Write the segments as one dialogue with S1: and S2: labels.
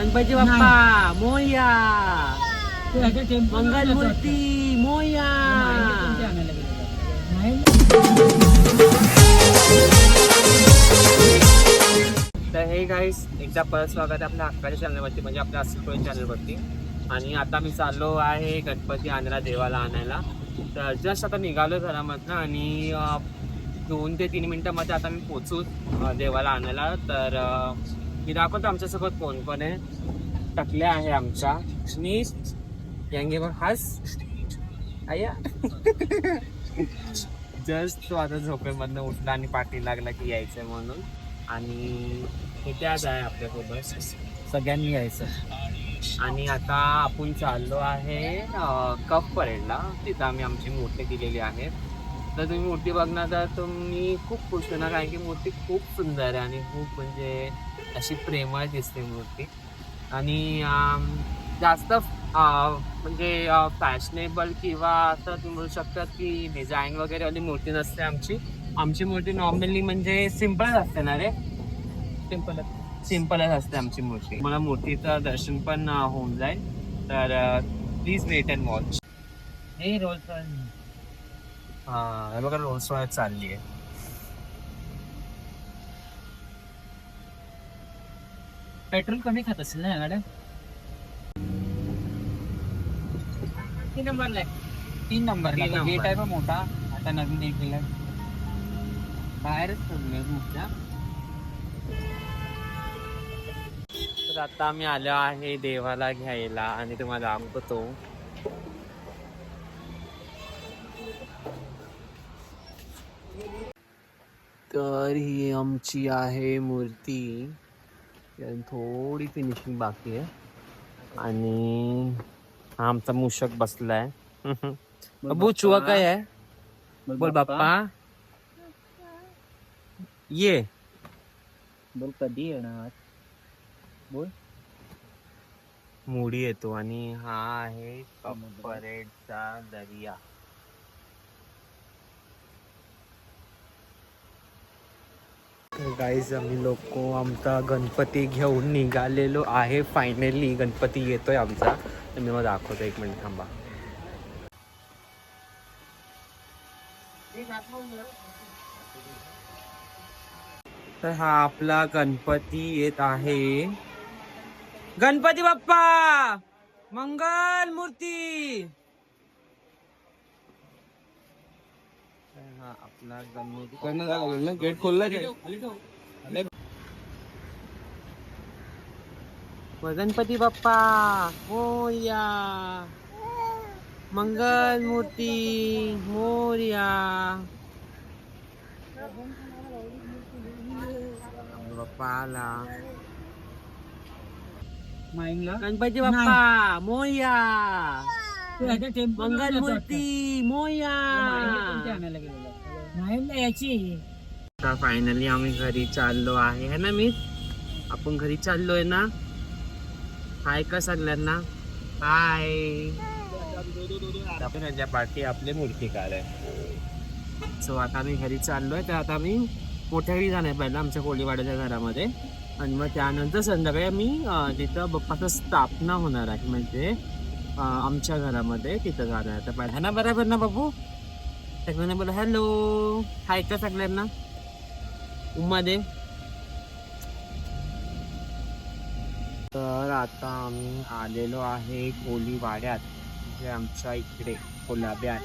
S1: गणपती बाप्पा मोरया, मंगल मूर्ती मोरया. तर hey guys एकदा परत स्वागत आहे आपल्या हक्काच्या चॅनलवरती, म्हणजे आपल्या अस्सल चॅनलवरती. आणि आता मी चाललो आहे गणपती आणायला, देवाला आणायला. तर जस्ट आता निघालो घरामधनं आणि 2 ते 3 मिनिटांमध्ये आता मी पोचू देवाला आणायला. तर मी दाखवतो आमच्यासोबत कोण कोण आहे. टकल्या आहे आमच्या आणि यांगे बघ हास आया. जस्ट तो आता झोपेमधनं उठला आणि पाठी लागला की यायचंय म्हणून. आणि इथे आज आहे आपल्यासोबत, सगळ्यांनी यायचं. आणि आता आपण चाललो आहे कप परेडला. तिथं आम्ही आमची मूर्ती दिलेली आहे. तर तुम्ही मूर्ती बघणार तर तुम्ही खूप खुश होणार, कारण की मूर्ती खूप सुंदर आहे आणि खूप म्हणजे अशी प्रेमळ दिसते मूर्ती. आणि जास्त म्हणजे फॅशनेबल किंवा असं तुम्ही म्हणू शकता की डिझाईन वगैरे वाली मूर्ती नसते आमची. आमची मूर्ती नॉर्मली म्हणजे सिम्पलच असते ना रे. सिम्पलच असते आमची मूर्ती. मला मूर्तीचं दर्शन पण होऊन जाईल. तर प्लीज वेट अँड वॉच. हे रोल्स हे बघा रोल्स रॉयस चालली आहे. पेट्रोल कमी खात असेल ना गाड्या. 3 नंबरला आहे. 3 नंबरला गेट आहे बघ मोठा. आता नवीन एक गेला बाहेरच मोठ्या. तर आता आम्ही आलो आहे देवाला घ्यायला आणि तुम्हाला दाखवतो. तर ही आमची आहे मूर्ती. थोडी फिनिशिंग बाकी आहे. आणि हा आमचा मूषक बसलाय. अबू चुआ काय आहे. बोल बाप्पा ये. बोल कधी येणार. बोल. मुडी येतो. आणि हा आहे परेडचा दर्या. गाईज आम्ही लोक आमचा गणपती घेऊन निघालेलो आहे. फायनली गणपती येतोय आमचा. तर मी मग दाखवतो. 1 मिनिट थांबा. तर हा आपला गणपती येत आहे. गणपती बाप्पा मंगल मूर्ती. हा आपला गणपती. गेट खोलला. गणपती बाप्पा मोरया, मंगल मूर्ती मोरया. बाप्पा आला. गणपती बाप्पा मोरया, मंगल मूर्ती मोरया. आता फायनली आम्ही घरी चाललो आहे ना. मी आपण घरी चाललोय ना. हाय का सगळ्यांना. हाय. त्यांच्या पाठी आपले मूर्तिकार आहे. सो आता आम्ही घरी चाललोय. तर आता आम्ही मोठ्या घरी जाणार पहिला आमच्या कोळीवाड्याच्या घरामध्ये. आणि मग त्यानंतर संध्याकाळी आम्ही तिथं बाप्पाचं स्थापना होणार आहे, म्हणजे आमच्या घरामध्ये तिथं जाणार आहे. तर पहिला ना बरोबर ना बाबू. सगळ्यांना बोला हॅलो. हाय का सगळ्यांना. उम्मा दे. तर आता आम्ही आलेलो आहे कोळीवाड्यात, म्हणजे आमच्या इकडे कोल्हाब्यात.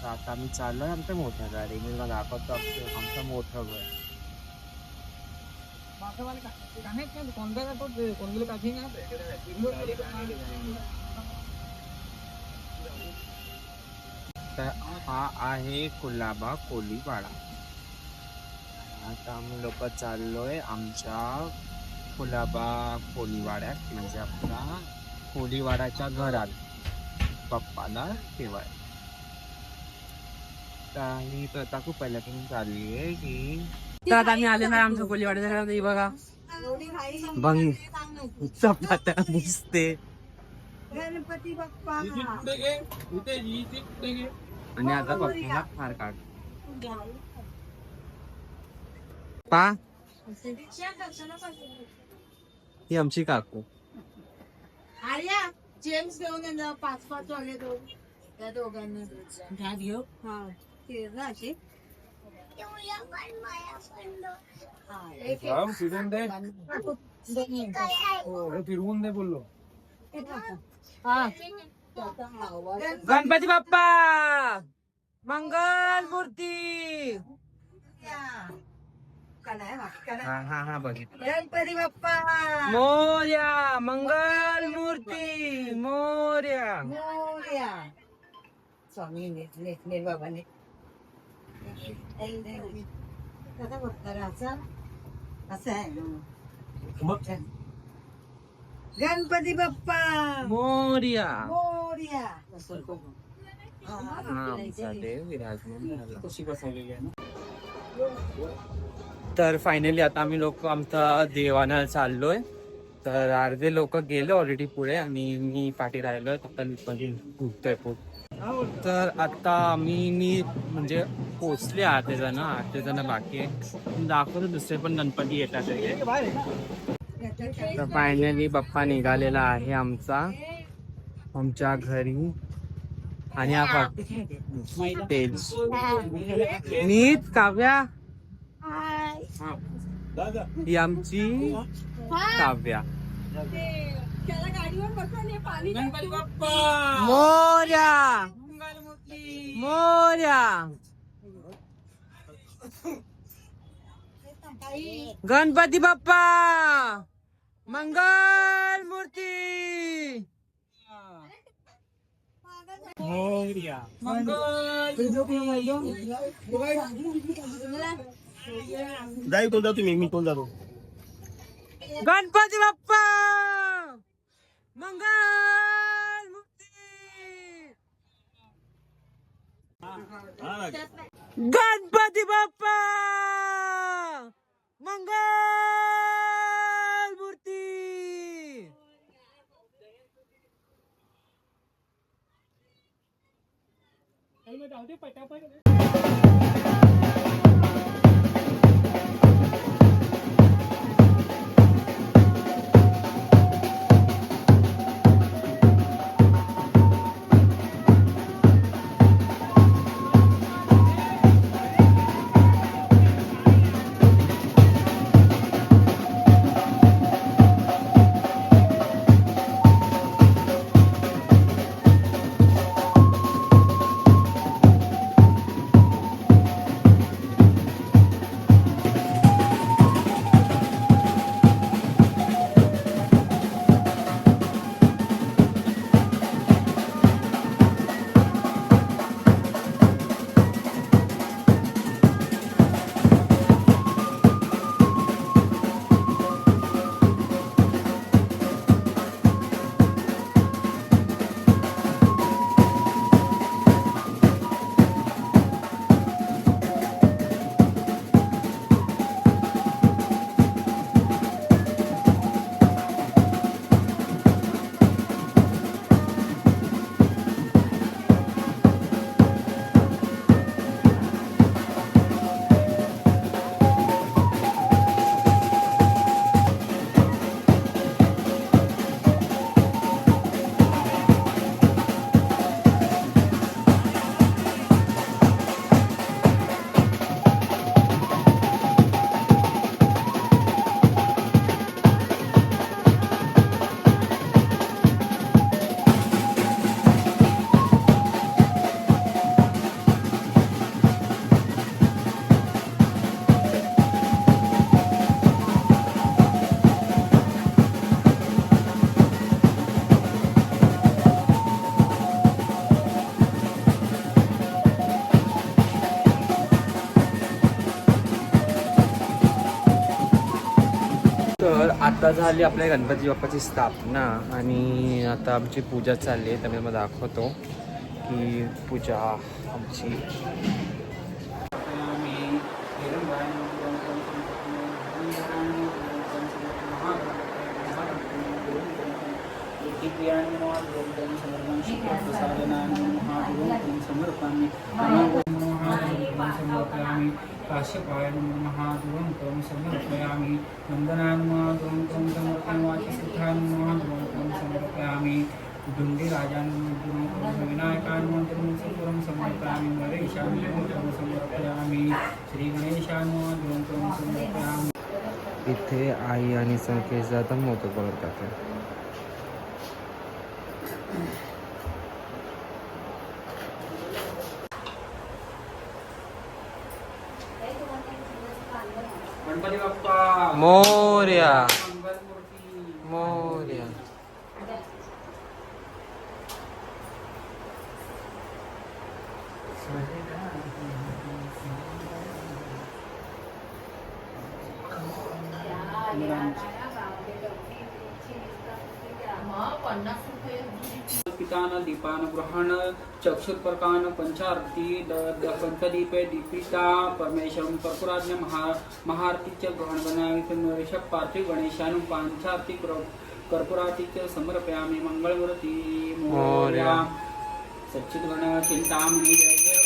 S1: तर आता आम्ही चाललो आहे आमच्या मोठ्या गाडी. मी दाखवतो आमचं मोठं घर. तर हा आहे कुलाबा कोळीवाडा. आता आम्ही लोक चाललोय आमच्या कुलाबा कोळीवाड्यात, म्हणजे आपला कोळीवाड्याच्या घरात बाप्पाला ठेवाय. काही प्रथा खूप पहिल्यापासून चालली आहे की. तर आता आम्ही आले ना आमच्या कोळीवाड्याच्या घरात. बघा बघ चपात्या दिसते.
S2: गणपती बाप्पा.
S1: आणि आता बाप्पाला फार काढ पा. ही आमची काकू.
S2: आर्या जेम्स घेऊन येणार 5-5 वाले दोन त्या दोघांना घेऊ. हा ते ना अशी
S3: फिरवून दे बोललो.
S1: गणपती बाप्पा मंगल मूर्ती. हा बघितलं.
S2: गणपती बाप्पा
S1: मोर्या मंगल मूर्ती मोर्या.
S2: मोरया. स्वामी ने बाबाने कसा बघता असं आहे. गणपती बाप्पा
S1: मोर्या.
S2: मोरया.
S1: आमचा देव विराजमान झाला.
S3: कशी बसवलेली आहे ना.
S1: तर फायनली आता आम्ही लोक आमचा देवाना चाललोय. तर अर्धे लोक गेले ऑलरेडी पुढे आणि मी पाठी राहिलोय. आता भुकतोय पोट. तर आता मी म्हणजे पोचले 8 जण बाकी आहे. दाखवतो दुसरे पण गणपती येतात. तर फायनली बाप्पा निघालेला आहे आमच्या घरी. आणि हा तेज नीट काव्या ही आमची काव्या.
S3: गणपती बाप्पा
S1: मोर्या मोर्या. गणपती बाप्पा मंगल मूर्ती.
S3: मोरया
S4: जाई तो जातो मी तो जातो.
S1: गणपती बाप्पा मंगल मूर्ती. गणपती बाप्पा मंगल मूर्ती. तर आता झाली आपल्या गणपती बाप्पाची स्थापना आणि आता आमची पूजा चालली आहे. त्यामुळे मला दाखवतो की पूजा आमची.
S3: समर्पयामि काश्यपाय नमः ध्रुवं तं समर्पयामि वन्दनान् ध्रुवं तं समर्पयामि वाचस्पतिं ध्रुवं तं समर्पयामि दुंडीराजान् विनायकान् ध्रुवं समर्पयामि नरेशान् ध्रुवं समर्पयामि श्रीगणेशान् ध्रुवं समर्पयामि.
S1: इथे आई आणि संकेश जाता मोदक बनवतात.
S3: गणपती बाप्पा
S1: मोरया
S3: मंगलमूर्ती.
S1: मोरया.
S3: पितान दीपान गृहाण चक्षुत्परकान पंचारती पंचदीपे दीपिता परमेश्वरं कर्पूराज्ञ महारतीच ग्रहण ऋषभ पार्थिव गणेशान पंचारती कर्पूरातीच समर्पयामि मंगलमूर्ती मोरया. सच्चिद गण चिंतामणि जय जय